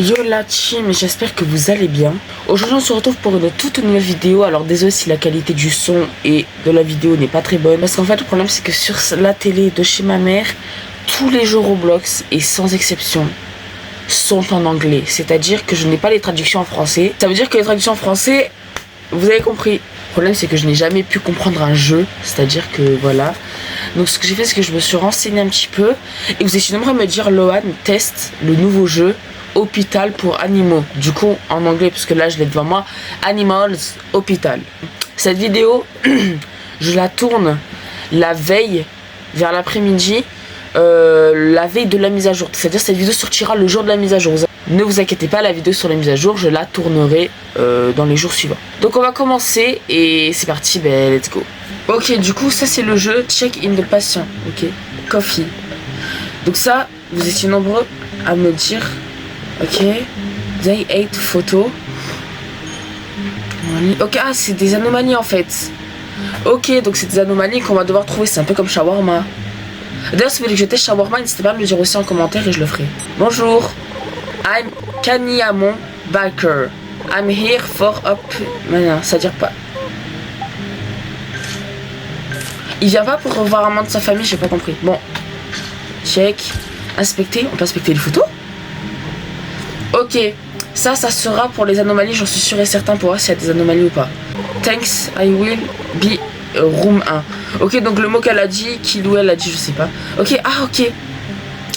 Yo la team, j'espère que vous allez bien. Aujourd'hui on se retrouve pour une toute nouvelle vidéo. Alors désolé si la qualité du son et de la vidéo n'est pas très bonne, parce qu'en fait le problème c'est que sur la télé de chez ma mère, tous les jeux Roblox et sans exception sont en anglais. C'est-à-dire que je n'ai pas les traductions en français. Ça veut dire que les traductions en français, vous avez compris. Le problème c'est que je n'ai jamais pu comprendre un jeu, c'est-à-dire que voilà. Donc ce que j'ai fait c'est que je me suis renseigné un petit peu et vous essayez de me dire Loan teste le nouveau jeu Hôpital pour animaux. Du coup en anglais parce que là je l'ai devant moi, Animals Hôpital. Cette vidéo je la tourne la veille vers l'après-midi, la veille de la mise à jour. C'est-à-dire cette vidéo sortira le jour de la mise à jour. Ne vous inquiétez pas, la vidéo sur la mise à jour je la tournerai dans les jours suivants. Donc on va commencer et c'est parti, ben let's go. Ok, du coup ça c'est le jeu Check in the patient. Ok, coffee. Donc ça vous étiez nombreux à me dire. Ok, Day 8 photo. Ok, ah c'est des anomalies en fait. Ok, donc c'est des anomalies qu'on va devoir trouver. C'est un peu comme shawarma. D'ailleurs si vous voulez que je teste shawarma, n'hésitez pas à me le dire aussi en commentaire et je le ferai. Bonjour, I'm Kanyamon Baker. I'm here for up. Non, ça dire pas. Il vient pas pour revoir un membre de sa famille, j'ai pas compris. Bon, check, inspecter. On peut inspecter les photos. Ok, ça sera pour les anomalies, j'en suis sûr et certain pour voir s'il y a des anomalies ou pas. Thanks, I will be room 1. Ok, donc le mot qu'elle a dit, qu'il ou elle a dit, je sais pas. Ok, ah ok.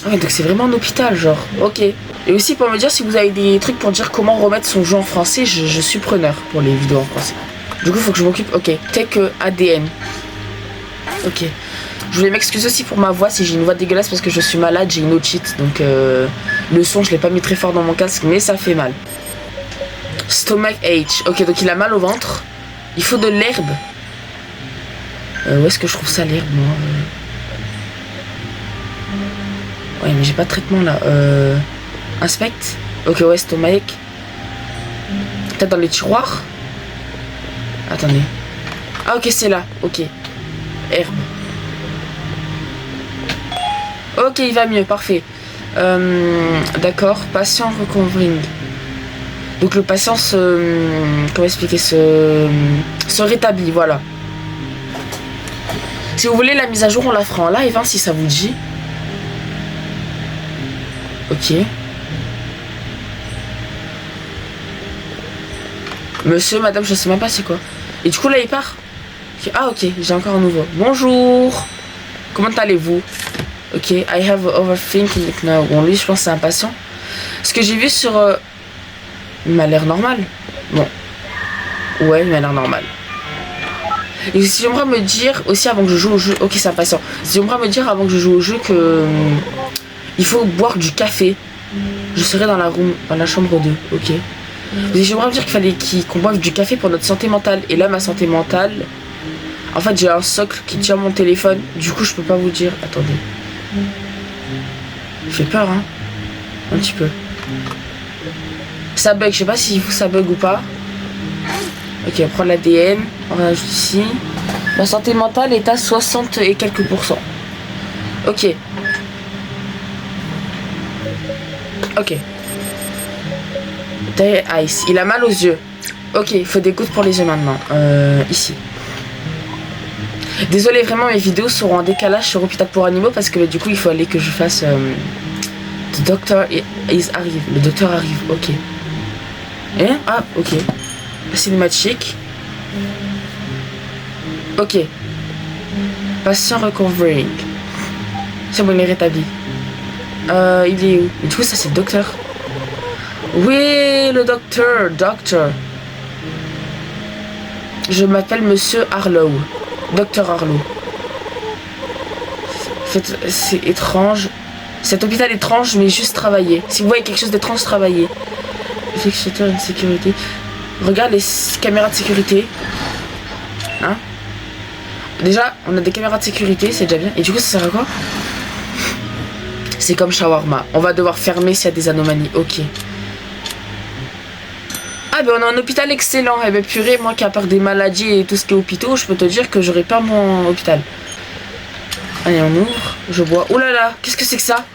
Ouais, donc c'est vraiment un hôpital, genre. Ok. Et aussi pour me dire si vous avez des trucs pour dire comment remettre son jeu en français, je suis preneur pour les vidéos en français. Du coup, faut que je m'occupe. Ok, take ADN. Ok. Je voulais m'excuser aussi pour ma voix si j'ai une voix dégueulasse parce que je suis malade, j'ai une otite. Donc le son je l'ai pas mis très fort dans mon casque mais ça fait mal. Stomach ache. Ok, donc il a mal au ventre. Il faut de l'herbe. Où est-ce que je trouve ça l'herbe moi Ouais mais j'ai pas de traitement là. Inspect. Ok ouais, stomac. Peut-être dans les tiroirs. Attendez. Ah ok c'est là. Ok. Herbe. Ok, il va mieux, parfait. D'accord, patient recovering. Donc le patient comment expliquer, se rétablit, voilà. Si vous voulez la mise à jour, on la fera en live, hein, si ça vous dit. Ok. Monsieur, madame, je sais même pas c'est quoi. Et du coup là il part. Okay. Ah ok, j'ai encore un nouveau. Bonjour. Comment allez-vous? Ok, I have overthinking now. Bon, lui, je pense que c'est un patient. Ce que j'ai vu sur... il m'a l'air normal. Bon. Ouais, il m'a l'air normal. Et si j'aimerais me dire aussi avant que je joue au jeu... Ok, c'est un patient. Si j'aimerais me dire avant que je joue au jeu que... il faut boire du café. Je serai dans la chambre 2. Ok. Et j'aimerais me dire qu'il fallait qu'on boive du café pour notre santé mentale. Et là, ma santé mentale... En fait, j'ai un socle qui tient mon téléphone. Du coup, je peux pas vous dire... Attendez. Il fait peur, hein. Un petit peu. Ça bug, je sais pas si ça bug ou pas. Ok, on prend l'ADN. On rajoute ici. Ma santé mentale est à 60 et quelques %. Ok. Ok. Ice. Il a mal aux yeux. Ok, il faut des gouttes pour les yeux maintenant. Ici. Désolé, vraiment mes vidéos seront en décalage sur Hôpital pour animaux parce que du coup il faut aller que je fasse The Doctor arrive. Le docteur arrive, ok. Hein? Ah, ok. Cinématique. Ok. Patient recovering. C'est bon, il est rétabli. Il est où? Et du coup ça c'est le docteur. Oui, le docteur. Je m'appelle Monsieur Harlow. Docteur Harlow. C'est étrange. Cet hôpital étrange, mais juste travailler. Si vous voyez quelque chose d'étrange, travailler. Effectuateur de sécurité. Regarde les caméras de sécurité. Hein? Déjà, on a des caméras de sécurité, c'est déjà bien. Et du coup, ça sert à quoi? C'est comme shawarma. On va devoir fermer s'il y a des anomalies. Ok. Ah ben on a un hôpital excellent. Eh ben purée, moi qui a peur des maladies et tout ce qui est hôpitaux, je peux te dire que j'aurais pas mon hôpital. Allez, on ouvre, je bois. Oh là là, qu'est-ce que c'est que ça?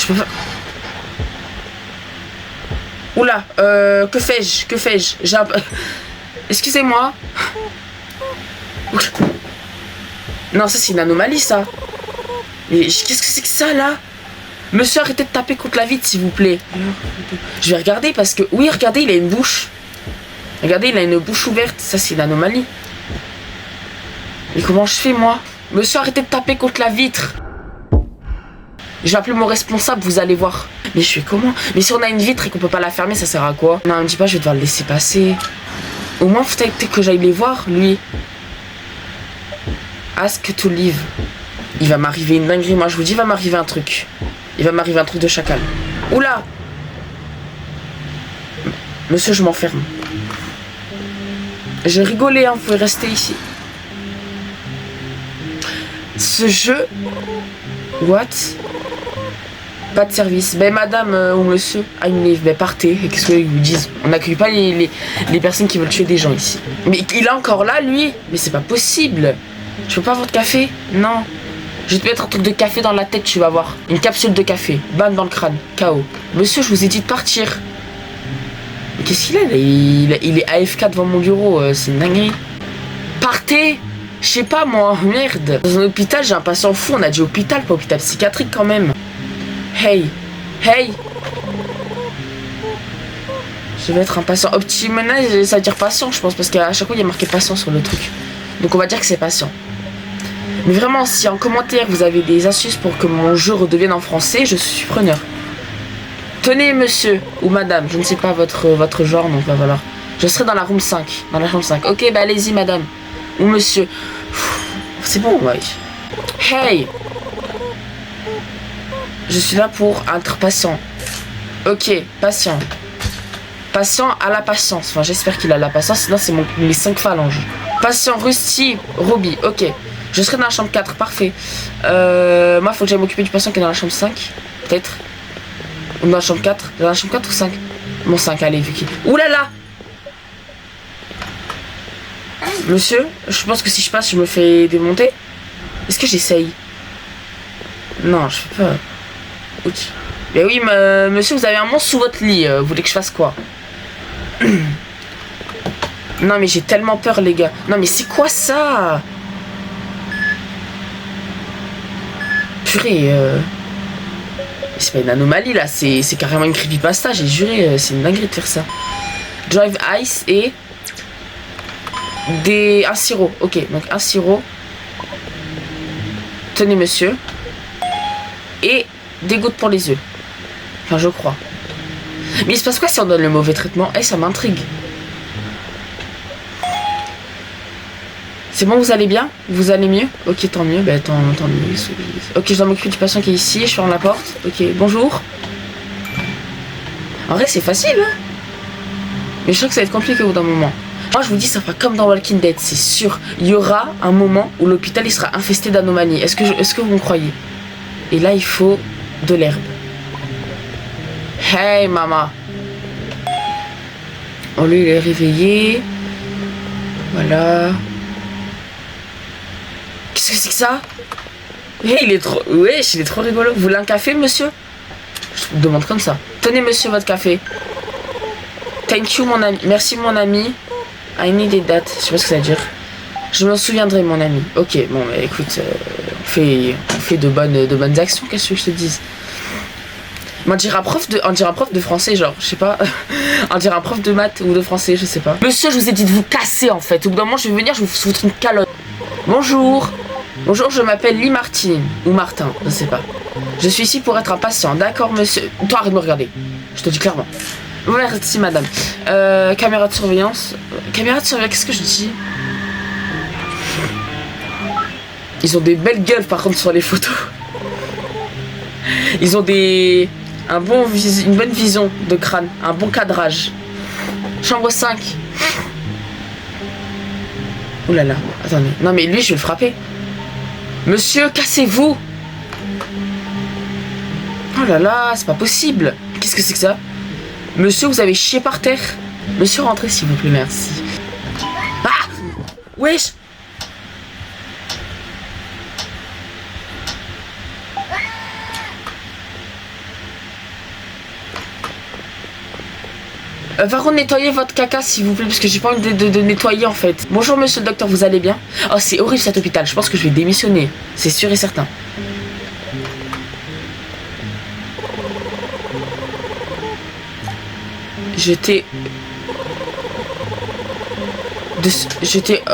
Je peux pas... Oula, que fais-je? Que fais-je? J'ai un... Excusez-moi. Non, ça c'est une anomalie, ça. Mais qu'est-ce que c'est que ça, là? Monsieur, arrêtez de taper contre la vitre, s'il vous plaît. Je vais regarder parce que... Oui, regardez, il a une bouche. Regardez, il a une bouche ouverte. Ça, c'est une anomalie. Mais comment je fais, moi? Monsieur, arrêtez de taper contre la vitre. Je vais appeler mon responsable, vous allez voir. Mais je fais comment? Mais si on a une vitre et qu'on peut pas la fermer, ça sert à quoi? Non, me dis pas, je vais devoir le laisser passer. Au moins, faut peut-être que j'aille les voir, lui. Ask to leave. Il va m'arriver une dinguerie, moi je vous dis, il va m'arriver un truc. Il va m'arriver un truc de chacal. Oula! Monsieur, je m'enferme. Je rigolais, hein, vous pouvez rester ici. Ce jeu... What? Pas de service. Ben madame ou monsieur, I'm leave. Ben partez. Qu'est-ce qu'ils vous disent? On n'accueille pas les personnes qui veulent tuer des gens ici. Mais il est encore là, lui? Mais c'est pas possible. Je peux pas avoir de café? Non. Je vais te mettre un truc de café dans la tête, tu vas voir. Une capsule de café. Bam dans le crâne. KO. Monsieur, je vous ai dit de partir. Mais qu'est-ce qu'il a là? Il est AFK devant mon bureau. C'est une dinguerie. Partez! Je sais pas moi. Merde. Dans un hôpital, j'ai un patient fou. On a dit hôpital, pas hôpital psychiatrique quand même. Hey. Hey. Je vais être un patient optimal. Ça veut dire patient, je pense. Parce qu'à chaque fois, il y a marqué patient sur le truc. Donc on va dire que c'est patient. Mais vraiment, si en commentaire vous avez des astuces pour que mon jeu redevienne en français, je suis preneur. Tenez monsieur ou madame, je ne sais pas votre genre, donc bah voilà. Je serai dans la room 5, dans la chambre 5. Ok, bah allez-y madame. Ou monsieur. C'est bon, ouais. Hey. Je suis là pour être patient. Ok, patient. Patient à la patience. Enfin, j'espère qu'il a la patience, sinon c'est mes 5 phalanges. Patient, Rusty, Robbie, ok. Je serai dans la chambre 4, parfait. Moi, il faut que j'aille m'occuper du patient qui est dans la chambre 5. Peut-être. Ou dans la chambre 4. Dans la chambre 4 ou 5? Bon, 5, allez, vu qu'il... Ouh là là! Monsieur, je pense que si je passe, je me fais démonter. Est-ce que j'essaye? Non, je fais pas. Ok. Mais oui, monsieur, vous avez un monstre sous votre lit. Vous voulez que je fasse quoi? Non, mais j'ai tellement peur, les gars. Non, mais c'est quoi ça? Purée, c'est pas une anomalie là, c'est carrément une creepypasta, j'ai juré, c'est une dinguerie de faire ça. Drive ice et un sirop, ok, donc un sirop. Tenez monsieur. Et des gouttes pour les yeux. Enfin, je crois. Mais il se passe quoi si on donne le mauvais traitement? Eh, ça m'intrigue. C'est bon, vous allez bien? Vous allez mieux? Ok, tant mieux, bah tant mieux. Ok, je dois m'occuper du patient qui est ici, je ferme la porte. Ok, bonjour. En vrai, c'est facile, hein? Mais je sens que ça va être compliqué au bout d'un moment. Moi, je vous dis, ça fera comme dans Walking Dead, c'est sûr. Il y aura un moment où l'hôpital, il sera infesté d'anomalies. Est-ce que vous me croyez? Et là, il faut de l'herbe. Hey, maman. Oh, lui, il est réveillé. Voilà. Qu'est-ce que c'est que ça? Hey, il est trop... Wesh, il est trop rigolo. Vous voulez un café, monsieur? Je vous demande comme ça. Tenez, monsieur, votre café. Thank you, mon ami. Merci, mon ami. I need that. Je sais pas ce que ça veut dire. Je me souviendrai, mon ami. Ok, bon, bah, écoute, on fait de bonnes actions, qu'est-ce que je te dise? On dirait un prof de français, genre, je sais pas. On dirait un prof de maths ou de français, je sais pas. Monsieur, je vous ai dit de vous casser, en fait. Au bout d'un moment, je vais venir, je vais vous foutre une calotte. Bonjour. Bonjour, je m'appelle Lee Martin. Ou Martin, je sais pas. Je suis ici pour être un patient. D'accord, monsieur. Toi, arrête de me regarder. Je te dis clairement. Merci, madame. Caméra de surveillance. Caméra de surveillance, qu'est-ce que je dis? Ils ont des belles gueules, par contre, sur les photos. Ils ont une bonne vision de crâne. Un bon cadrage. Chambre 5. Ouh là là. Attendez. Non, mais lui, je vais le frapper. Monsieur, cassez-vous! Oh là là, c'est pas possible! Qu'est-ce que c'est que ça? Monsieur, vous avez chié par terre? Monsieur, rentrez s'il vous plaît, merci. Ah! Wesh! Va nettoyer votre caca s'il vous plaît, parce que j'ai pas envie de nettoyer en fait. Bonjour monsieur le docteur, vous allez bien? Oh, c'est horrible cet hôpital, je pense que je vais démissionner. C'est sûr et certain.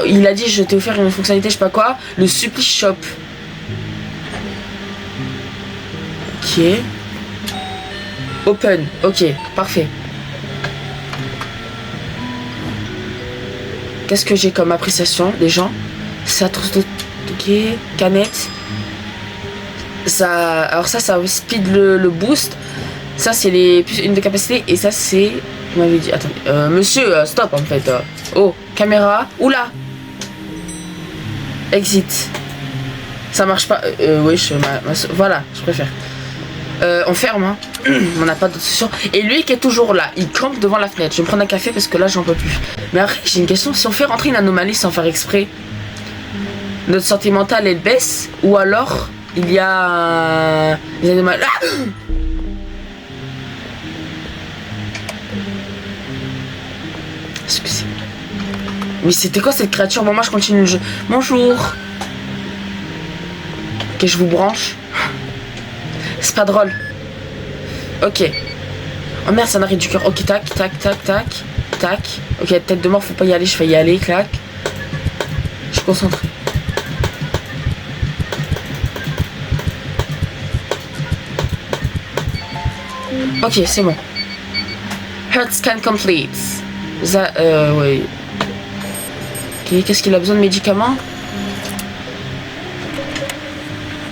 Il a dit je t'ai offert une fonctionnalité, je sais pas quoi. Le Supply Shop. Ok. Open. Ok, parfait. Qu'est-ce que j'ai comme appréciation des gens? Ça trouve de... Ok. Canette. Ça... Alors ça speed le boost. Ça c'est une de capacité. Et ça c'est... Vous m'avez dit... Attendez. Monsieur, stop en fait. Oh, caméra. Oula. Exit. Ça marche pas. Oui, voilà, je préfère. On ferme, hein. On n'a pas d'autre solution. Et lui qui est toujours là, il campe devant la fenêtre. Je vais me prendre un café parce que là j'en peux plus. Mais après j'ai une question, si on fait rentrer une anomalie sans faire exprès, notre santé mentale elle baisse, ou alors il y a des anomalies. Ah, excusez. Mais c'était quoi cette créature? Bon, moi je continue le jeu. Bonjour. Ok, je vous branche. C'est pas drôle. Ok. Oh merde, ça n'arrête du cœur. Ok, tac, tac, tac, tac, tac. Ok, tête de mort, faut pas y aller, je vais y aller, clac. Je suis concentré. Ok, c'est bon. Heart scan complete. Oui. Ok, qu'est-ce qu'il a besoin de médicaments?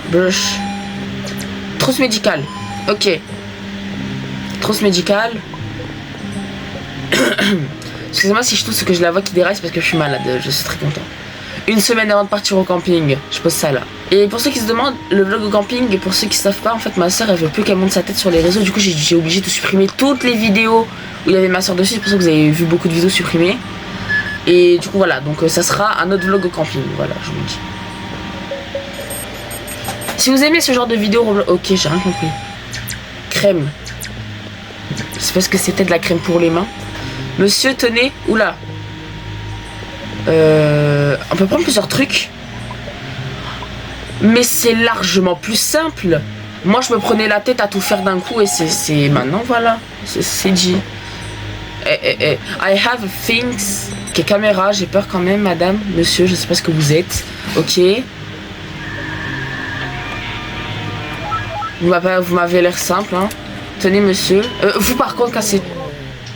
Brush. Trousse médicale. Ok. Trousse médicale. Excusez-moi si je tousse que je la vois qui déraille, c'est parce que je suis malade. Je suis très content. Une semaine avant de partir au camping. Je pose ça là. Et pour ceux qui se demandent, le vlog au camping, et pour ceux qui savent pas, en fait, ma soeur elle veut plus qu'elle monte sa tête sur les réseaux. Du coup, j'ai obligé de supprimer toutes les vidéos où il y avait ma soeur dessus. C'est pour ça que vous avez vu beaucoup de vidéos supprimées. Et du coup, voilà. Donc, ça sera un autre vlog au camping. Voilà, je vous le dis. Si vous aimez ce genre de vidéo, ok, j'ai rien compris. Crème. C'est parce que c'était de la crème pour les mains. Monsieur, tenez. Oula. On peut prendre plusieurs trucs. Mais c'est largement plus simple. Moi, je me prenais la tête à tout faire d'un coup et c'est maintenant, voilà. C'est dit. I have things. Ok, caméra, j'ai peur quand même, madame, monsieur, je sais pas ce que vous êtes. Ok. Vous m'avez l'air simple, hein. Tenez, monsieur. Vous, par contre, cassez...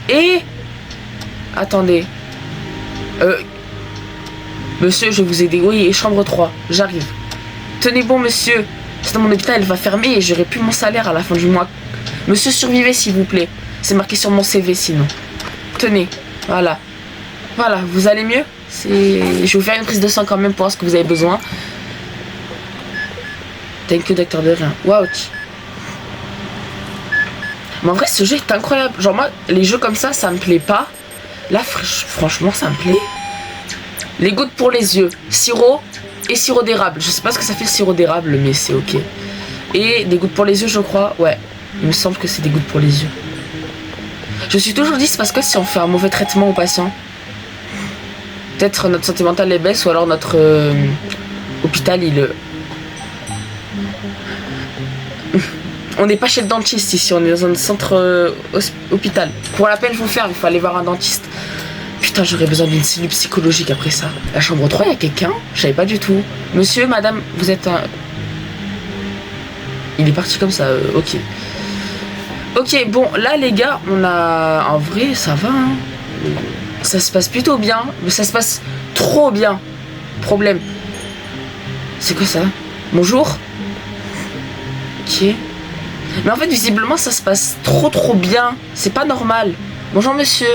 Et... Attendez. Monsieur, je vais vous aider. Oui, et chambre 3. J'arrive. Tenez bon, monsieur. Sinon, mon hôpital, elle va fermer et j'aurai plus mon salaire à la fin du mois. Monsieur, survivez, s'il vous plaît. C'est marqué sur mon CV, sinon. Tenez. Voilà. Voilà, vous allez mieux? Je vais vous faire une prise de sang quand même pour voir ce que vous avez besoin. Thank you, docteur de rien. Waouh. Mais en vrai, ce jeu est incroyable. Genre, moi, les jeux comme ça me plaît pas. Là, franchement, ça me plaît. Les gouttes pour les yeux. Sirop et sirop d'érable. Je sais pas ce que ça fait le sirop d'érable, mais c'est ok. Et des gouttes pour les yeux, je crois. Ouais, il me semble que c'est des gouttes pour les yeux. Je suis toujours dit, c'est parce que si on fait un mauvais traitement aux patients, peut-être notre santé mentale est baisse, ou alors notre hôpital, On n'est pas chez le dentiste ici, on est dans un centre hôpital. Pour la peine, je vous faire, il faut aller voir un dentiste. Putain, j'aurais besoin d'une cellule psychologique après ça. La chambre 3, il y a quelqu'un? Je savais pas du tout. Monsieur, madame, vous êtes un... Il est parti comme ça, ok. Ok, bon, là, les gars, on a... En vrai, ça va, hein. Ça se passe plutôt bien, mais ça se passe trop bien. Problème. C'est quoi ça? Bonjour? Ok. Mais en fait, visiblement, ça se passe trop bien. C'est pas normal. Bonjour, monsieur.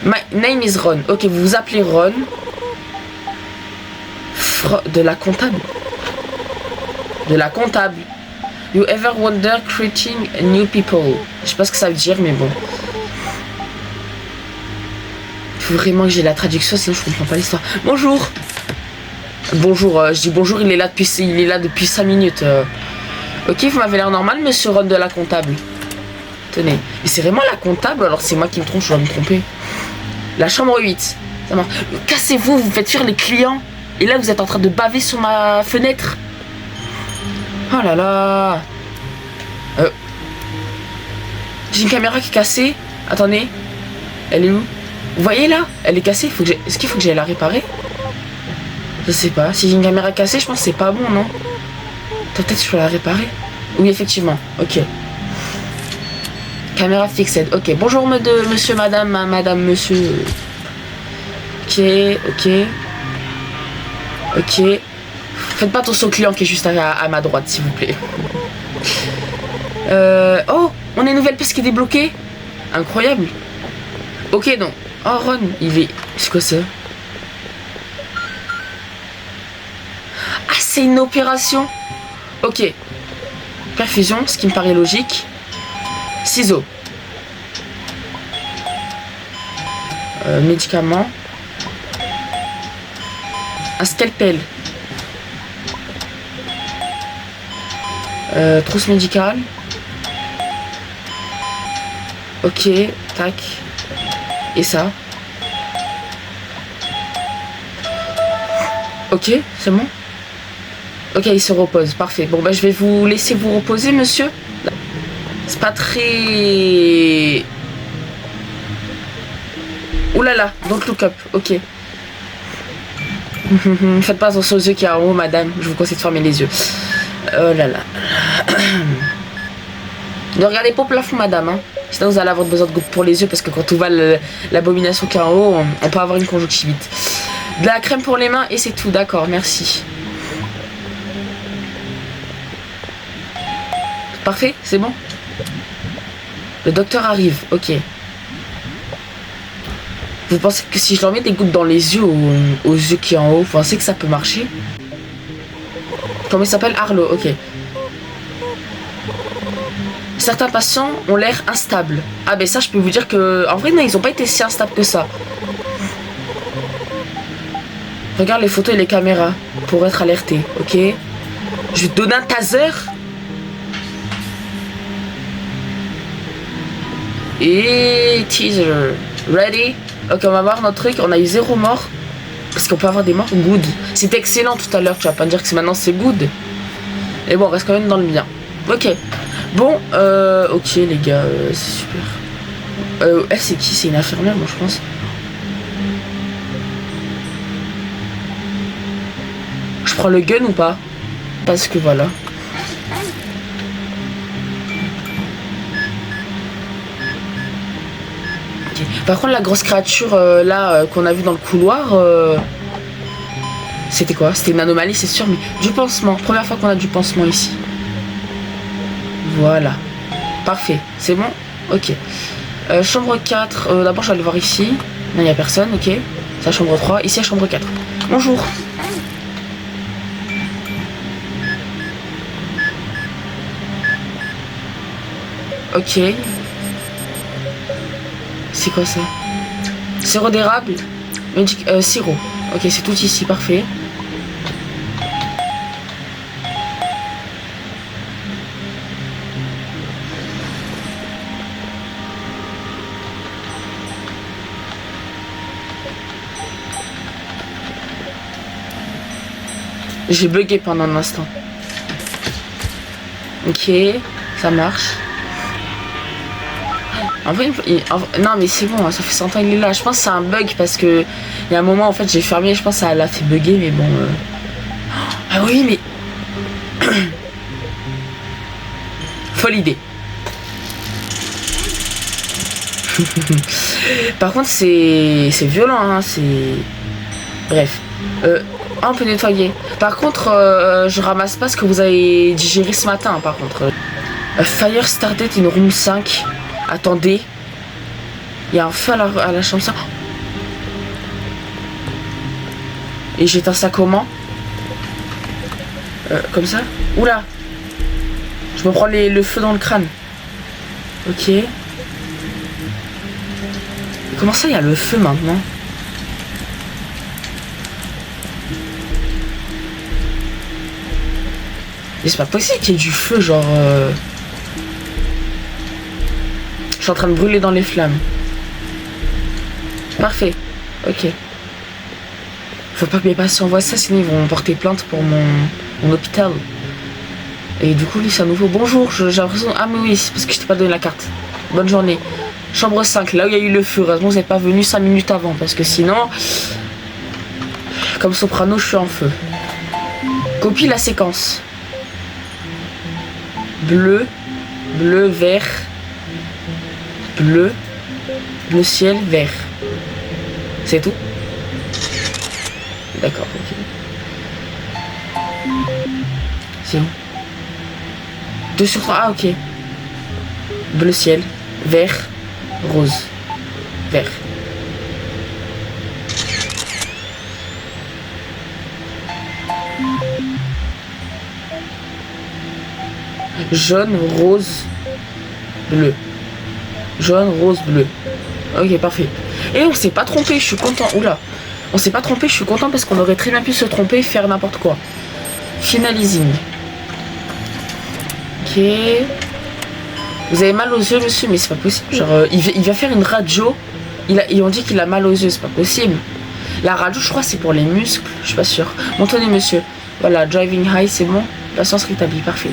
My name is Ron. Ok, vous vous appelez Ron. De la comptable. De la comptable. You ever wonder creating new people? Je sais pas ce que ça veut dire, mais bon. Il faut vraiment que j'ai la traduction, sinon je comprends pas l'histoire. Bonjour. Bonjour, je dis bonjour, il est là depuis 5 minutes. Ok, vous m'avez l'air normal, monsieur Ron de la comptable. Tenez. Mais c'est vraiment la comptable, alors c'est moi qui me trompe, je dois me tromper. La chambre 8. Ça marche. Cassez-vous, vous faites fuir les clients. Et là, vous êtes en train de baver sur ma fenêtre. Oh là là. J'ai une caméra qui est cassée. Attendez. Elle est où? Vous voyez là? Elle est cassée. Est-ce qu'il faut que j'aille la réparer? Je sais pas. Si j'ai une caméra cassée, je pense que c'est pas bon, non? Peut-être que je peux la réparer. Oui, effectivement. Ok. Caméra fixée. Ok. Bonjour, monsieur, madame, monsieur. Ok. Faites pas attention au client qui est juste à ma droite, s'il vous plaît. Oh, on a une nouvelle piste qui est débloquée. Incroyable. Ok, donc. Oh, Ron, il est... C'est quoi ça? Ah, c'est une opération. Ok. Perfusion, ce qui me paraît logique. Ciseaux. Médicaments. Un scalpel. Trousse médicale. Ok, tac. Et ça. Ok, c'est bon. Ok, il se repose, parfait. Bon, bah je vais vous laisser vous reposer, monsieur. C'est pas très... Ouh là là, don't look up, ok. Faites pas attention aux yeux qu'il y a en haut, madame. Je vous conseille de fermer les yeux. Oh là là. Ne regardez pas au plafond, madame. Hein. Sinon, vous allez avoir besoin de gouttes pour les yeux parce que quand on voit l'abomination qu'il y a en haut, on peut avoir une conjonctivite. De la crème pour les mains et c'est tout. D'accord, merci. Parfait, c'est bon. Le docteur arrive, ok. Vous pensez que si je leur mets des gouttes dans les yeux aux yeux qui est en haut, vous pensez que ça peut marcher? Comment il s'appelle? Arlo, ok. Certains patients ont l'air instables. Ah ben ça, je peux vous dire que... En vrai, non, ils ont pas été si instables que ça. Regarde les photos et les caméras pour être alerté, ok? Je vais te donner un taser. Et teaser. Ready? Ok, on va voir notre truc. On a eu 0 mort. Parce qu'on peut avoir des morts. Good. C'était excellent tout à l'heure. Tu vas pas me dire que maintenant c'est good. Et bon, on reste quand même dans le bien. Ok. Bon, ok les gars, c'est super. Elle c'est qui? C'est une infirmière, moi je pense. Je prends le gun ou pas? Parce que voilà. Okay. Par contre, la grosse créature là qu'on a vue dans le couloir, c'était quoi? C'était une anomalie, c'est sûr, mais du pansement. Première fois qu'on a du pansement ici. Voilà. Parfait. C'est bon? Ok. Chambre 4. D'abord, je vais aller voir ici. Non, il n'y a personne, ok. C'est la chambre 3. Ici, la chambre 4. Bonjour. Ok. C'est quoi ça? Sirop d'érable. Sirop. Ok, c'est tout ici, parfait. J'ai bugué pendant un instant. Ok, ça marche. En vrai, non mais c'est bon, ça fait 100 ans qu'il est là. Je pense que c'est un bug parce que il y a un moment en fait j'ai fermé, je pense que ça l'a fait bugger, mais bon. Ah oui, mais folle idée. Par contre, c'est violent, hein. C'est bref. On peut nettoyer. Par contre, je ramasse pas ce que vous avez digéré ce matin. Par contre, Fire started in room 5. Attendez, il y a un feu à la chambre 5. Et j'éteins ça comment? Comme ça? Oula! Je me prends le feu dans le crâne. Ok. Comment ça, il y a le feu maintenant? Mais c'est pas possible qu'il y ait du feu, genre... Je suis en train de brûler dans les flammes. Parfait. Ok. Faut pas que mes patients voient ça, sinon ils vont porter plainte pour mon hôpital. Et du coup, lui, c'est un nouveau. Bonjour, j'ai l'impression... Ah, mais oui, c'est parce que je t'ai pas donné la carte. Bonne journée. Chambre 5, là où il y a eu le feu. Heureusement, vous n'êtes pas venu 5 minutes avant, parce que sinon... Comme soprano, je suis en feu. Copie la séquence. Bleu, bleu, vert, bleu, bleu ciel, vert. C'est tout? D'accord, ok. C'est où? 2 sur 3, ah ok. Bleu ciel, vert, rose, vert. Jaune, rose, bleu. Jaune, rose, bleu. Ok, parfait. Et on s'est pas trompé, je suis content. Oula. On s'est pas trompé, je suis content parce qu'on aurait très bien pu se tromper et faire n'importe quoi. Finalising. Ok. Vous avez mal aux yeux, monsieur, mais c'est pas possible. Genre, il va faire une radio. Ils ont dit qu'il a mal aux yeux, c'est pas possible. La radio, je crois, c'est pour les muscles. Je suis pas sûre. Montonnez, monsieur. Voilà, driving high, c'est bon. Patience rétablie, parfait.